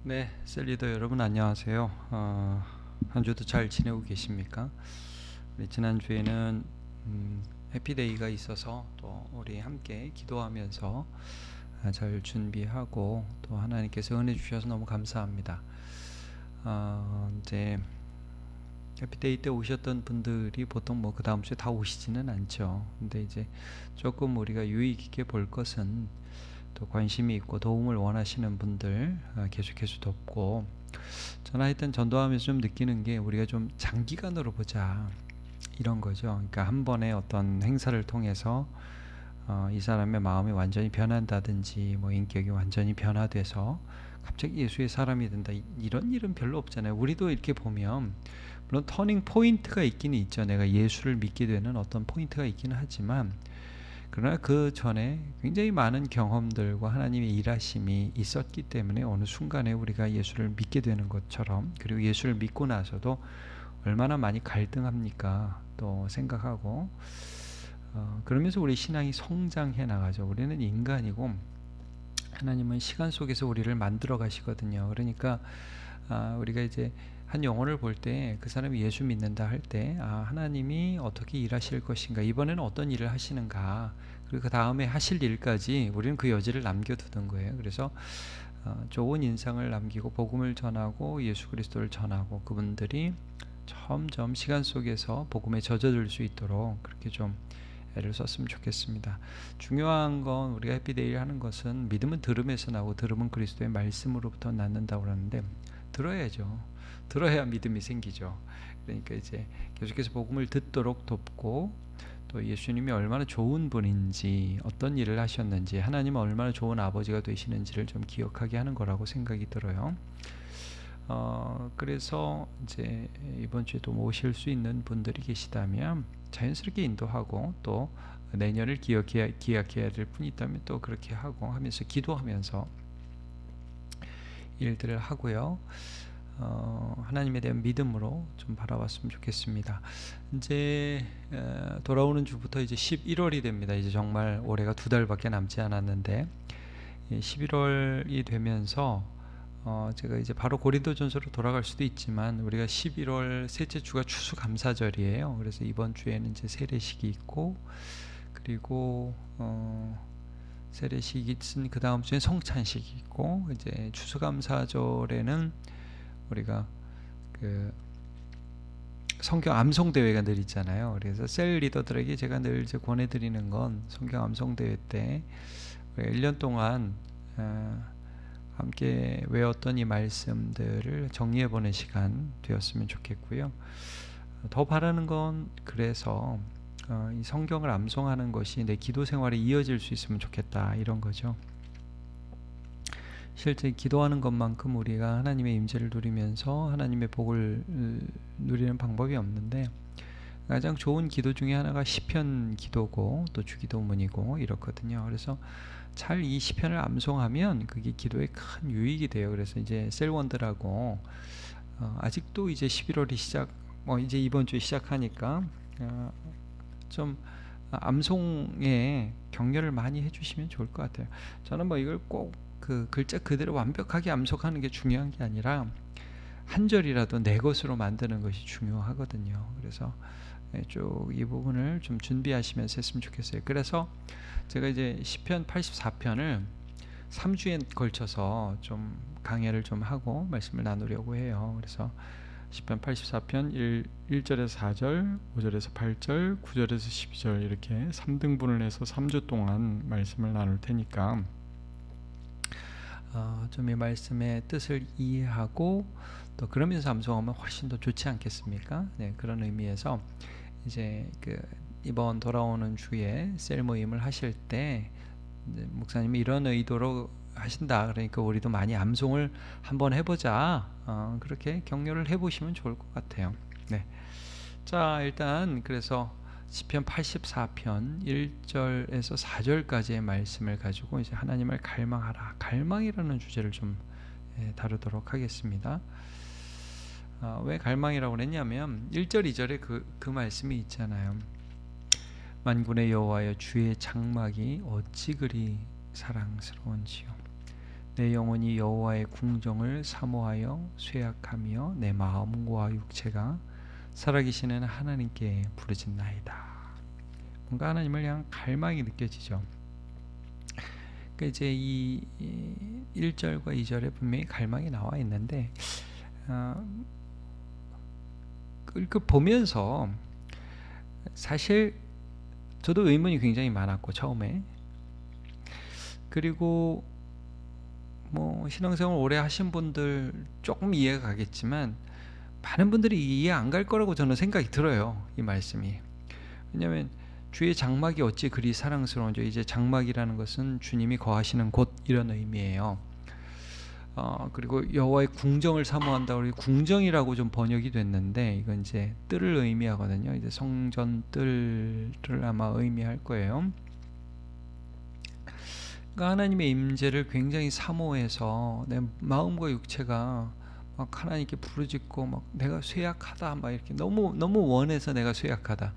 네, 셀리더 여러분 안녕하세요. 한 주도 잘 지내고 계십니까? 우리 지난주에는 해피데이가 있어서 또 우리 함께 기도하면서 잘 준비하고 또 하나님께서 은혜 주셔서 너무 감사합니다. 이제 해피데이 때 오셨던 분들이 보통 뭐 그 다음 주에 다 오시지는 않죠. 근데 이제 조금 우리가 유의 깊게 볼 것은 또 관심이 있고 도움을 원하시는 분들 계속해서 돕고, 저는 하여튼 전도하면서 좀 느끼는 게 우리가 좀 장기간으로 보자 이런 거죠. 그러니까 한 번의 어떤 행사를 통해서 이 사람의 마음이 완전히 변한다든지 뭐 인격이 완전히 변화돼서 갑자기 예수의 사람이 된다, 이런 일은 별로 없잖아요. 우리도 이렇게 보면 물론 터닝 포인트가 있기는 있죠. 내가 예수를 믿게 되는 어떤 포인트가 있기는 하지만, 그러나 그 전에 굉장히 많은 경험들과 하나님의 일하심이 있었기 때문에 어느 순간에 우리가 예수를 믿게 되는 것처럼, 그리고 예수를 믿고 나서도 얼마나 많이 갈등합니까 또 생각하고, 그러면서 우리 신앙이 성장해 나가죠. 우리는 인간이고 하나님은 시간 속에서 우리를 만들어 가시거든요. 그러니까 우리가 이제 한 영혼을 볼 때 그 사람이 예수 믿는다 할 때 하나님이 어떻게 일하실 것인가, 이번에는 어떤 일을 하시는가, 그리고 그 다음에 하실 일까지 우리는 그 여지를 남겨두는 거예요. 그래서 좋은 인상을 남기고 복음을 전하고 예수 그리스도를 전하고 그분들이 점점 시간 속에서 복음에 젖어들 수 있도록 그렇게 좀 애를 썼으면 좋겠습니다. 중요한 건, 우리가 해피데이를 하는 것은 믿음은 들음에서 나고 들음은 그리스도의 말씀으로부터 낳는다고 하는데, 들어야죠. 들어야 믿음이 생기죠. 그러니까 이제 계속해서 복음을 듣도록 돕고, 또 예수님이 얼마나 좋은 분인지, 어떤 일을 하셨는지, 하나님은 얼마나 좋은 아버지가 되시는지를 좀 기억하게 하는 거라고 생각이 들어요. 그래서 이제 이번 주에도 모실 수 있는 분들이 계시다면 자연스럽게 인도하고, 또 내년을 기약해야 될 분이 있다면 또 그렇게 하고 하면서 기도하면서 일들을 하고요. 하나님에 대한 믿음으로 좀 바라봤으면 좋겠습니다. 이제 돌아오는 주부터 이제 11월이 됩니다. 이제 정말 올해가 2달밖에 남지 않았는데, 11월이 되면서 제가 이제 바로 고린도전서로 돌아갈 수도 있지만, 우리가 11월 셋째 주가 추수감사절이에요. 그래서 이번 주에는 이제 세례식이 있고, 그리고 세례식이 있은 그 다음 주에 성찬식이 있고, 이제 추수감사절에는 우리가 그 성경 암송 대회가 늘 있잖아요. 그래서 셀 리더들에게 제가 늘 이제 권해드리는 건, 성경 암송 대회 때 1년 동안 함께 외웠던 이 말씀들을 정리해보는 시간 되었으면 좋겠고요. 더 바라는 건, 그래서 이 성경을 암송하는 것이 내 기도 생활에 이어질 수 있으면 좋겠다, 이런 거죠. 실제 기도하는 것만큼 우리가 하나님의 임재를 누리면서 하나님의 복을 누리는 방법이 없는데, 가장 좋은 기도 중에 하나가 시편 기도고 또 주기도문이고 이렇거든요. 그래서 잘 이 시편을 암송하면 그게 기도에 큰 유익이 돼요. 그래서 이제 셀원들하고 아직도 이제 11월이 이제 이번 주에 시작하니까 좀 암송에 격려를 많이 해주시면 좋을 것 같아요. 저는 뭐 이걸 꼭 그 글자 그대로 완벽하게 암송하는 게 중요한 게 아니라, 한 절이라도 내 것으로 만드는 것이 중요하거든요. 그래서 쭉 이 부분을 좀 준비하시면서 했으면 좋겠어요. 그래서 제가 이제 시편 84편을 3주에 걸쳐서 좀 강해를 좀 하고 말씀을 나누려고 해요. 그래서 시편 84편 1절에서 4절, 5절에서 8절, 9절에서 12절 이렇게 3등분을 해서 3주 동안 말씀을 나눌 테니까 좀 이 말씀의 뜻을 이해하고 또 그러면서 암송하면 훨씬 더 좋지 않겠습니까? 네, 그런 의미에서 이제 이번 돌아오는 주에 셀 모임을 하실 때 목사님이 이런 의도로 하신다, 그러니까 우리도 많이 암송을 한번 해보자, 그렇게 격려를 해보시면 좋을 것 같아요. 네. 자, 일단 그래서 시편 84편 1절에서 4절까지의 말씀을 가지고 이제 하나님을 갈망하라, 갈망이라는 주제를 좀 다루도록 하겠습니다. 왜 갈망이라고 그랬냐면 1절 2절에 그 말씀이 있잖아요. 만군의 여호와여, 주의 장막이 어찌 그리 사랑스러운지요. 내 영혼이 여호와의 궁정을 사모하여 쇠약하며 내 마음과 육체가 살아계시는 하나님께 부르짖나이다. 뭔가 하나님을 향한 갈망이 느껴지죠. 그러니까 이제 이 1절과 2절에 분명히 갈망이 나와 있는데 그 보면서 사실 저도 의문이 굉장히 많았고 처음에, 그리고 뭐 신앙생활 오래 하신 분들 조금 이해가 가겠지만 많은 분들이 이해 안 갈 거라고 저는 생각이 들어요, 이 말씀이. 왜냐하면 주의 장막이 어찌 그리 사랑스러운지, 이제 장막이라는 것은 주님이 거하시는 곳 이런 의미예요. 그리고 여호와의 궁정을 사모한다고, 우리 궁정이라고 좀 번역이 됐는데 이건 이제 뜰을 의미하거든요. 이제 성전 뜰을 아마 의미할 거예요. 그러니까 하나님의 임재를 굉장히 사모해서 내 마음과 육체가 막 하나님께 부르짖고 막 내가 쇠약하다 막 이렇게 너무 원해서 내가 쇠약하다.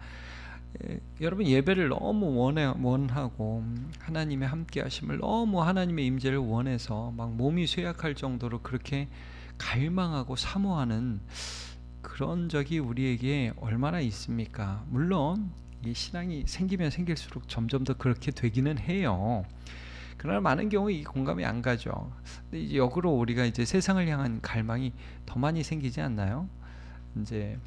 여러분 예배를 너무 원하고 하나님의 함께하심을 너무, 하나님의 임재를 원해서 막 몸이 쇠약할 정도로 그렇게 갈망하고 사모하는 그런 적이 우리에게 얼마나 있습니까? 물론 이 신앙이 생기면 생길수록 점점 더 그렇게 되기는 해요. 그러나 많은 경우 이 공감이 안 가죠. 근데 이제 역으로 우리가 이제 세상을 향한 갈망이 더 많이 생기지 않나요? 이제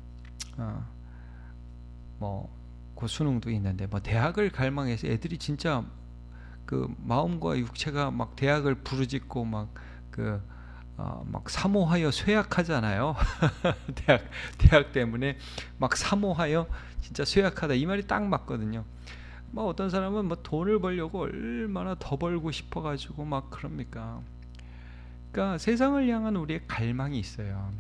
뭐 그 수능도 있는데 뭐 대학을 갈망해서 애들이 진짜 그 마음과 육체가 막 대학을 부르짖고 막 막 사모하여 쇠약하잖아요. 대학 때문에 막 사모하여 진짜 쇠약하다, 이 말이 딱 맞거든요. 뭐 어떤 사람은 뭐 돈을 벌려고 얼마나 더 벌고 싶어 가지고 막 그럽니까. 그러니까 세상을 향한 우리의 갈망이 있어요.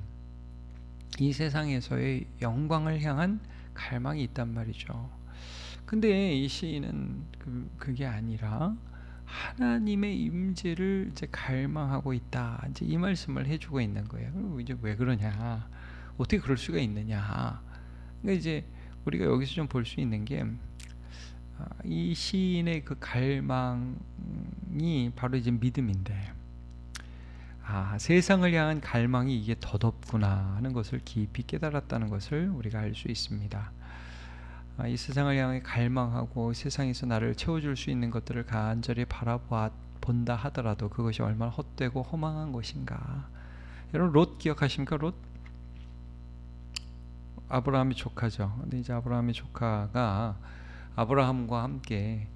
이 세상에서의 영광을 향한 갈망이 있단 말이죠. 근데 이 시인은 그게 아니라 하나님의 임재를 이제 갈망하고 있다, 이제 이 말씀을 해주고 있는 거예요. 그리고 이제 왜 그러냐, 어떻게 그럴 수가 있느냐. 그러니까 이제 우리가 여기서 좀 볼 수 있는 게 이 시인의 그 갈망이 바로 이제 믿음인데, 세상을 향한 갈망이 이게 덧없구나 하는 것을 깊이 깨달았다는 것을 우리가 알 수 있습니다. 이 세상을 향해 갈망하고 세상에서 나를 채워줄 수 있는 것들을 간절히 바라본다 하더라도 그것이 얼마나 헛되고 허망한 것인가. 여러분 롯 기억하십니까? 롯? 아브라함의 조카죠. 근데 이제 아브라함의 조카가 아브라함과 함께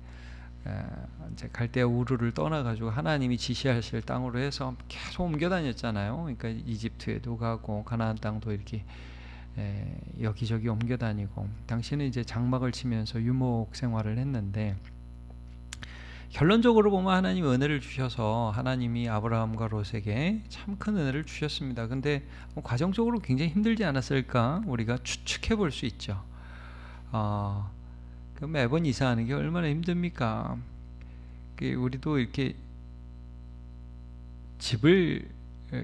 이제 갈대아 우르를 떠나가지고 하나님이 지시하실 땅으로 해서 계속 옮겨 다녔잖아요. 그러니까 이집트에도 가고 가나안 땅도 이렇게 여기저기 옮겨 다니고, 당시는 이제 장막을 치면서 유목 생활을 했는데, 결론적으로 보면 하나님이 은혜를 주셔서 하나님이 아브라함과 롯에게 참 큰 은혜를 주셨습니다. 근데 과정적으로 굉장히 힘들지 않았을까 우리가 추측해 볼 수 있죠. 매번 이사하는 게 얼마나 힘듭니까? 우리도 이렇게 집을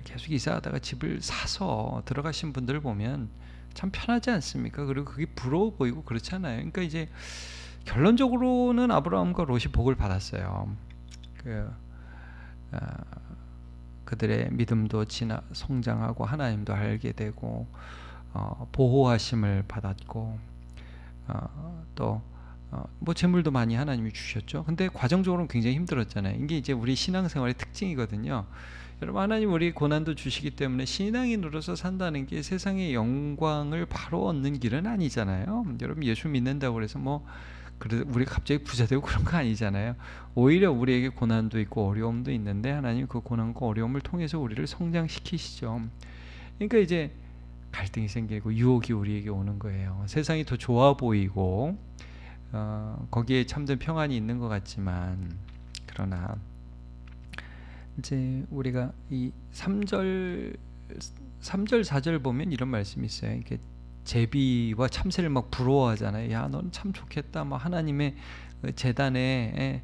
계속 이사하다가 집을 사서 들어가신 분들을 보면 참 편하지 않습니까? 그리고 그게 부러워 보이고 그렇잖아요. 그러니까 이제 결론적으로는 아브라함과 롯이 복을 받았어요. 그들의 믿음도 성장하고 하나님도 알게 되고 보호하심을 받았고 또 뭐 재물도 많이 하나님이 주셨죠. 근데 과정적으로는 굉장히 힘들었잖아요. 이게 이제 우리 신앙생활의 특징이거든요. 여러분 하나님 우리 고난도 주시기 때문에 신앙인으로서 산다는 게 세상의 영광을 바로 얻는 길은 아니잖아요. 여러분 예수 믿는다고 해서 뭐 우리가 갑자기 부자 되고 그런 거 아니잖아요. 오히려 우리에게 고난도 있고 어려움도 있는데 하나님 그 고난과 어려움을 통해서 우리를 성장시키시죠. 그러니까 이제 갈등이 생기고 유혹이 우리에게 오는 거예요. 세상이 더 좋아 보이고 거기에 참된 평안이 있는 것 같지만, 그러나 이제 우리가 이 3절 4절 보면 이런 말씀이 있어요. 이게 제비와 참새를 막 부러워하잖아요. 야, 넌 참 좋겠다. 막 하나님의 제단에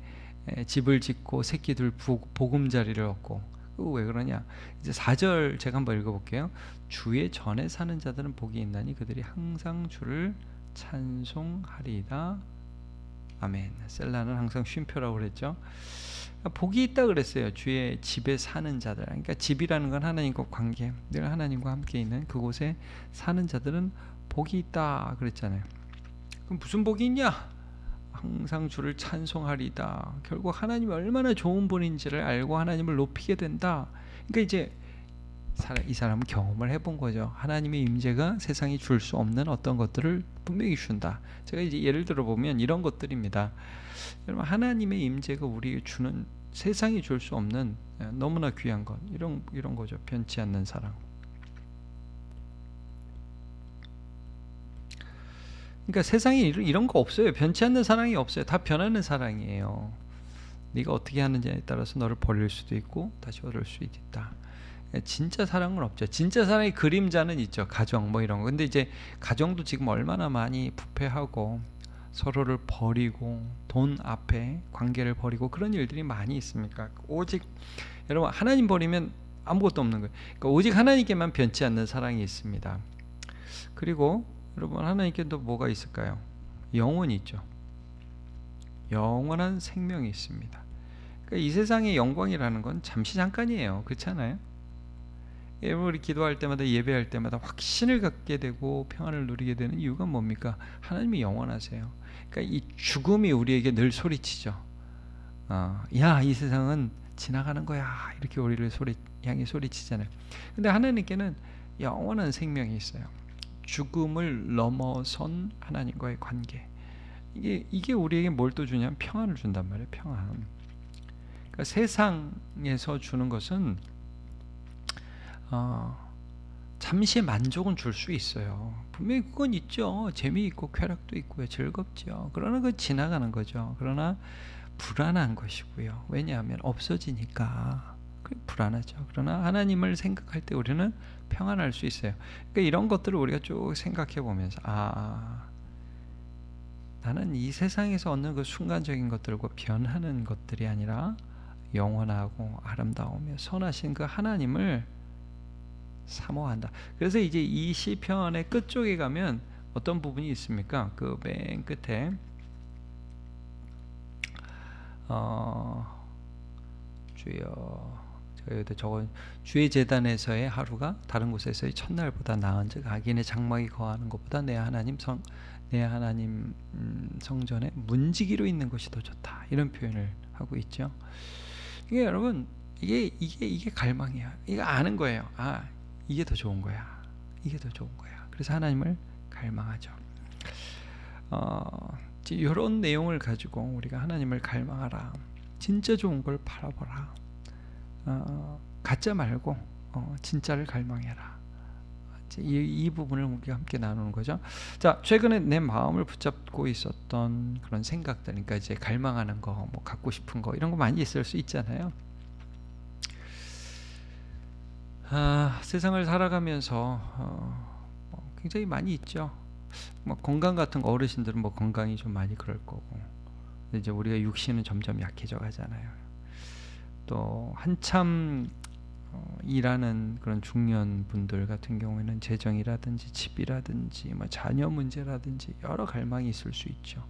집을 짓고 새끼들 보금자리를 얻고. 왜 그러냐? 이제 4절 제가 한번 읽어볼게요. 주의 전에 사는 자들은 복이 있나니 그들이 항상 주를 찬송하리이다. 아멘. 셀라는 항상 쉼표라고 그랬죠. 복이 있다 그랬어요. 주의 집에 사는 자들. 그러니까 집이라는 건 하나님과 관계, 늘 하나님과 함께 있는 그곳에 사는 자들은 복이 있다 그랬잖아요. 그럼 무슨 복이 있냐? 항상 주를 찬송하리다. 결국 하나님이 얼마나 좋은 분인지를 알고 하나님을 높이게 된다. 그러니까 이제 이 사람은 경험을 해본 거죠. 하나님의 임재가 세상이 줄 수 없는 어떤 것들을 분명히 준다. 제가 이제 예를 들어 보면 이런 것들입니다. 여러분, 하나님의 임재가 우리에게 주는 세상이 줄 수 없는 너무나 귀한 것, 이런 거죠. 변치 않는 사랑. 그러니까 세상에 이런 거 없어요. 변치 않는 사랑이 없어요. 다 변하는 사랑이에요. 네가 어떻게 하느냐에 따라서 너를 버릴 수도 있고 다시 얻을 수 있다. 진짜 사랑은 없죠. 진짜 사랑의 그림자는 있죠. 가정 뭐 이런 거. 근데 이제 가정도 지금 얼마나 많이 부패하고 서로를 버리고 돈 앞에 관계를 버리고 그런 일들이 많이 있습니까? 오직 여러분, 하나님 버리면 아무것도 없는 거예요. 그러니까 오직 하나님께만 변치 않는 사랑이 있습니다. 그리고 여러분, 하나님께 또 뭐가 있을까요? 영혼이 있죠. 영원한 생명이 있습니다. 그러니까 이 세상의 영광이라는 건 잠시 잠깐이에요. 그렇잖아요? 우리 기도할 때마다, 예배할 때마다 확신을 갖게 되고 평안을 누리게 되는 이유가 뭡니까? 하나님이 영원하세요. 그러니까 이 죽음이 우리에게 늘 소리치죠. 야, 이 세상은 지나가는 거야. 이렇게 우리를 향해 소리치잖아요. 근데 하나님께는 영원한 생명이 있어요. 죽음을 넘어선 하나님과의 관계. 이게 우리에게 뭘 또 주냐면 평안을 준단 말이에요. 평안. 그러니까 세상에서 주는 것은 잠시 만족은 줄 수 있어요. 분명히 그건 있죠. 재미있고 쾌락도 있고요. 즐겁죠. 그러나 그건 지나가는 거죠. 그러나 불안한 것이고요. 왜냐하면 없어지니까 불안하죠. 그러나 하나님을 생각할 때 우리는 평안할 수 있어요. 그러니까 이런 것들을 우리가 쭉 생각해 보면서 나는 이 세상에서 얻는 그 순간적인 것들과 변하는 것들이 아니라 영원하고 아름다우며 선하신 그 하나님을 사모한다. 그래서 이제 이 시편의 끝쪽에 가면 어떤 부분이 있습니까? 그 맨 끝에 주여, 제가 여기다 적은 주의 제단에서의 하루가 다른 곳에서의 첫날보다 나은즉 악인의 장막이 거하는 것보다 내 하나님 성전에 문지기로 있는 것이 더 좋다. 이런 표현을 하고 있죠. 이게 여러분, 이게 갈망이야. 이거 아는 거예요. 이게 더 좋은 거야. 이게 더 좋은 거야. 그래서 하나님을 갈망하죠. 이런 내용을 가지고 우리가 하나님을 갈망하라. 진짜 좋은 걸 바라보라. 가짜 말고 진짜를 갈망해라. 이 부분을 우리가 함께 나누는 거죠. 자, 최근에 내 마음을 붙잡고 있었던 그런 생각들, 그러니까 이제 갈망하는 거, 뭐 갖고 싶은 거, 이런 거 많이 있을 수 있잖아요. 세상을 살아가면서 굉장히 많이 있죠. 뭐 건강 같은 거, 어르신들은 뭐 건강이 좀 많이 그럴 거고, 근데 이제 우리가 육신은 점점 약해져 가잖아요. 또 한참 일하는 그런 중년 분들 같은 경우에는 재정이라든지 집이라든지 뭐 자녀 문제라든지 여러 갈망이 있을 수 있죠.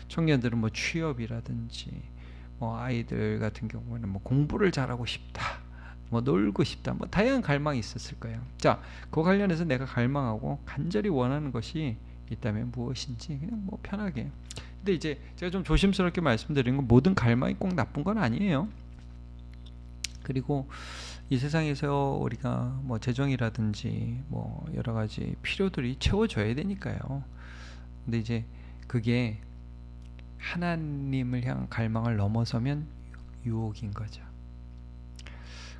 청년들은 뭐 취업이라든지 뭐 아이들 같은 경우에는 뭐 공부를 잘하고 싶다, 뭐 놀고 싶다, 뭐 다양한 갈망이 있었을 거예요. 자, 그 관련해서 내가 갈망하고 간절히 원하는 것이 있다면 무엇인지 그냥 뭐 편하게. 근데 이제 제가 좀 조심스럽게 말씀드리는 건 모든 갈망이 꼭 나쁜 건 아니에요. 그리고 이 세상에서 우리가 뭐 재정이라든지 뭐 여러 가지 필요들이 채워져야 되니까요. 근데 이제 그게 하나님을 향한 갈망을 넘어서면 유혹인 거죠.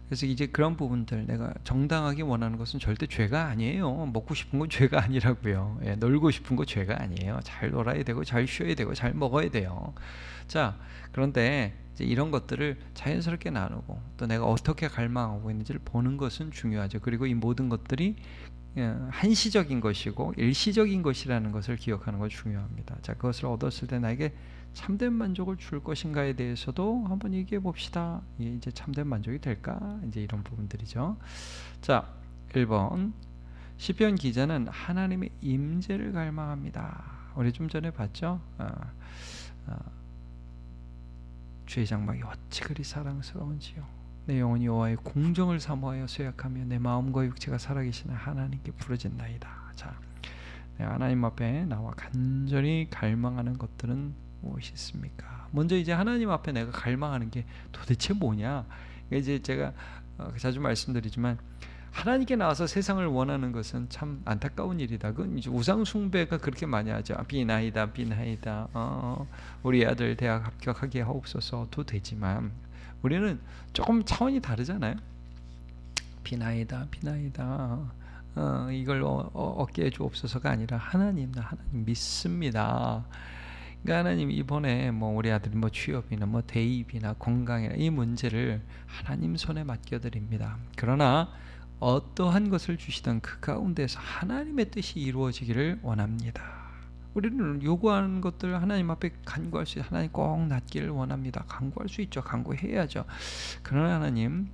그래서 이제 그런 부분들, 내가 정당하게 원하는 것은 절대 죄가 아니에요. 먹고 싶은 건 죄가 아니라고요. 놀고 싶은 거 죄가 아니에요. 잘 놀아야 되고 잘 쉬어야 되고 잘 먹어야 돼요. 자, 그런데 이제 이런 것들을 자연스럽게 나누고 또 내가 어떻게 갈망하고 있는지를 보는 것은 중요하죠. 그리고 이 모든 것들이 한시적인 것이고 일시적인 것이라는 것을 기억하는 것이 중요합니다. 자, 그것을 얻었을 때 나에게 참된 만족을 줄 것인가에 대해서도 한번 얘기해 봅시다. 이게 이제 참된 만족이 될까? 이제 이런 부분들이죠. 자, 1번. 시편 기자는 하나님의 임재를 갈망합니다. 우리 좀 전에 봤죠? 주의 장막이 어찌 그리 사랑스러운지요. 내 영혼이 여호와의 공정을 사모하여 쇠약하며 내 마음과 육체가 살아계시는 하나님께 부르짖나이다. 자, 하나님 앞에 나와 간절히 갈망하는 것들은 무엇이 있습니까? 먼저 이제 하나님 앞에 내가 갈망하는 게 도대체 뭐냐? 이제 제가 자주 말씀드리지만 하나님께 나와서 세상을 원하는 것은 참 안타까운 일이다. 그건 이제 우상 숭배가 그렇게 많이 하죠. 비나이다, 비나이다. 우리 아들 대학 합격하게 하옵소서도 되지만 우리는 조금 차원이 다르잖아요. 비나이다, 비나이다. 이걸 얻게 해주옵소서가 아니라 하나님 믿습니다. 그러니까 하나님 이번에 뭐 우리 아들이 뭐 취업이나 뭐 대입이나 건강이나 이 문제를 하나님 손에 맡겨드립니다. 그러나 어떠한 것을 주시던 그 가운데서 하나님의 뜻이 이루어지기를 원합니다. 우리는 요구하는 것들 하나님 앞에 간구할 수 있어요. 하나님 꼭 낫기를 원합니다. 간구할 수 있죠. 간구해야죠. 그러나 하나님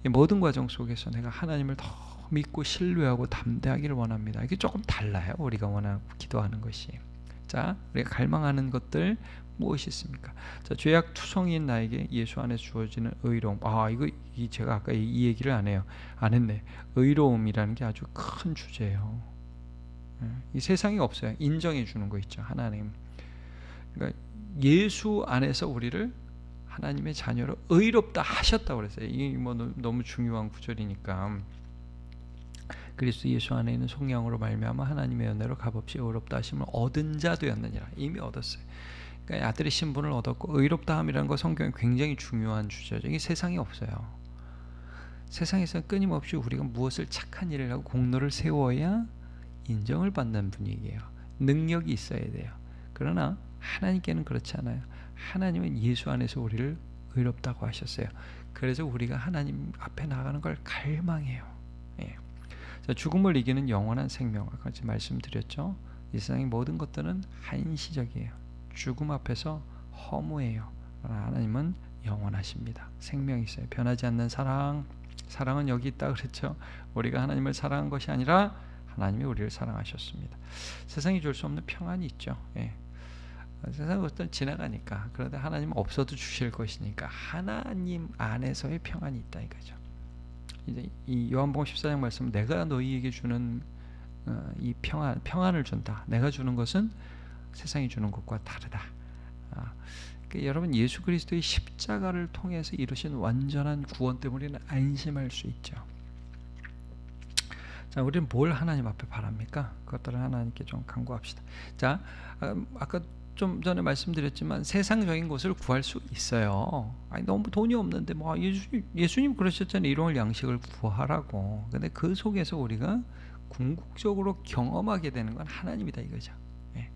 이 모든 과정 속에서 내가 하나님을 더 믿고 신뢰하고 담대하기를 원합니다. 이게 조금 달라요. 우리가 원하고 기도하는 것이. 자, 우리가 갈망하는 것들 무엇이 있습니까? 자, 죄악 투성이인 나에게 예수 안에서 주어지는 의로움. 이거 제가 아까 이 얘기를 안 했네. 의로움이라는 게 아주 큰 주제예요. 이 세상에 없어요. 인정해 주는 거 있죠. 하나님. 그러니까 예수 안에서 우리를 하나님의 자녀로 의롭다 하셨다고 그랬어요. 이게 뭐 너무 중요한 구절이니까. 그리스도 예수 안에 있는 속량으로 말미암아 하나님의 은혜로 값없이 의롭다 하심을 얻은 자 되었느니라. 이미 얻었어요. 그러니까 아들의 신분을 얻었고 의롭다함이라는 거 성경에 굉장히 중요한 주제죠. 이게 세상에 없어요. 세상에서 끊임없이 우리가 무엇을 착한 일을 하고 공로를 세워야 인정을 받는 분위기예요. 능력이 있어야 돼요. 그러나 하나님께는 그렇지 않아요. 하나님은 예수 안에서 우리를 의롭다고 하셨어요. 그래서 우리가 하나님 앞에 나가는 걸 갈망해요. 예. 자, 죽음을 이기는 영원한 생명, 아까 말씀드렸죠. 이 세상의 모든 것들은 한시적이에요. 죽음 앞에서 허무해요. 그러나 하나님은 영원하십니다. 생명이 있어요. 변하지 않는 사랑은 여기 있다 그랬죠. 우리가 하나님을 사랑한 것이 아니라 하나님이 우리를 사랑하셨습니다. 세상이 줄 수 없는 평안이 있죠. 예. 세상은 어떤 지나가니까. 그런데 하나님은 없어도 주실 것이니까 하나님 안에서의 평안이 있다 이거죠. 이제 이 요한복음 14장 말씀, 내가 너희에게 주는 이 평안을 준다. 내가 주는 것은 세상이 주는 것과 다르다. 그러니까 여러분 예수 그리스도의 십자가를 통해서 이루신 완전한 구원 때문에 우리는 안심할 수 있죠. 자, 우리는 뭘 하나님 앞에 바랍니까? 그것들을 하나님께 좀 간구합시다. 자, 아까 좀 전에 말씀드렸지만 세상적인 것을 구할 수 있어요. 아니 너무 돈이 없는데 뭐 예수님 그러셨잖아요. 일용할 양식을 구하라고. 근데 그 속에서 우리가 궁극적으로 경험하게 되는 건 하나님이다 이거죠. 예.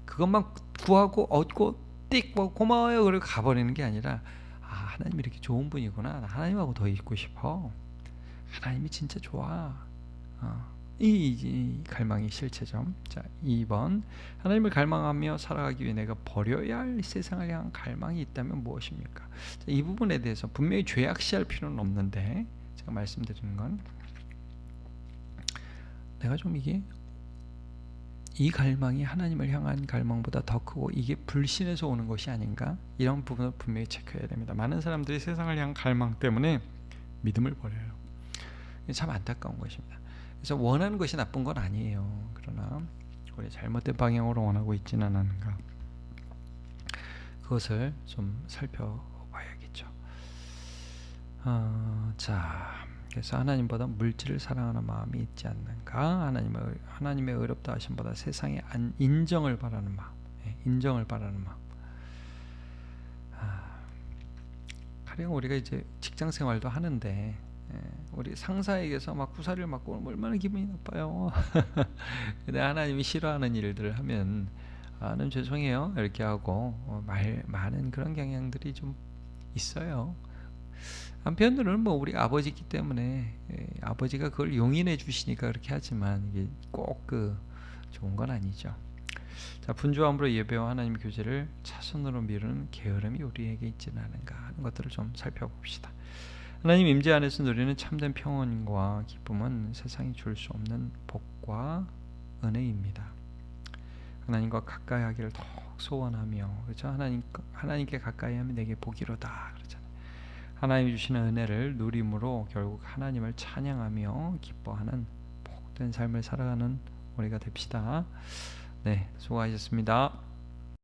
그것만 구하고 얻고 띡 뭐 고마워요 그리고 가버리는 게 아니라 하나님이 이렇게 좋은 분이구나. 나 하나님하고 더 있고 싶어. 하나님이 진짜 좋아. 이 갈망이 실체죠. 자, 2번 하나님을 갈망하며 살아가기 위해 내가 버려야 할 세상을 향한 갈망이 있다면 무엇입니까? 자, 이 부분에 대해서 분명히 죄악시할 필요는 없는데 제가 말씀드리는 건 내가 좀 이 갈망이 하나님을 향한 갈망보다 더 크고 이게 불신에서 오는 것이 아닌가? 이런 부분을 분명히 체크해야 됩니다. 많은 사람들이 세상을 향한 갈망 때문에 믿음을 버려요. 이게 참 안타까운 것입니다. 그래서 원하는 것이 나쁜 건 아니에요. 그러나 우리 잘못된 방향으로 원하고 있지는 않은가, 그것을 좀 살펴봐야겠죠. 자, 그래서 하나님보다 물질을 사랑하는 마음이 있지 않는가? 하나님의 의롭다 하심보다 세상의 인정을 바라는 마음, 인정을 바라는 마음. 가령 우리가 이제 직장 생활도 하는데 우리 상사에게서 막 구사를 맞고 오면 얼마나 기분이 나빠요. 근데 하나님이 싫어하는 일들을 하면 는 죄송해요 이렇게 하고 많은 그런 경향들이 좀 있어요. 한편으로는 뭐 우리 아버지이기 때문에 아버지가 그걸 용인해 주시니까 그렇게 하지만 이게 꼭 좋은 건 아니죠. 자, 분주함으로 예배와 하나님 교제를 차선으로 미루는 게으름이 우리에게 있지는 않은가 하는 것들을 좀 살펴봅시다. 하나님 임재 안에서 누리는 참된 평안과 기쁨은 세상이 줄 수 없는 복과 은혜입니다. 하나님과 가까이 하기를 더욱 소원하며, 그렇죠? 하나님께 가까이 하면 내게 복이로다 그러잖아요. 하나님이 주시는 은혜를 누림으로 결국 하나님을 찬양하며 기뻐하는 복된 삶을 살아가는 우리가 됩시다. 네, 수고하셨습니다.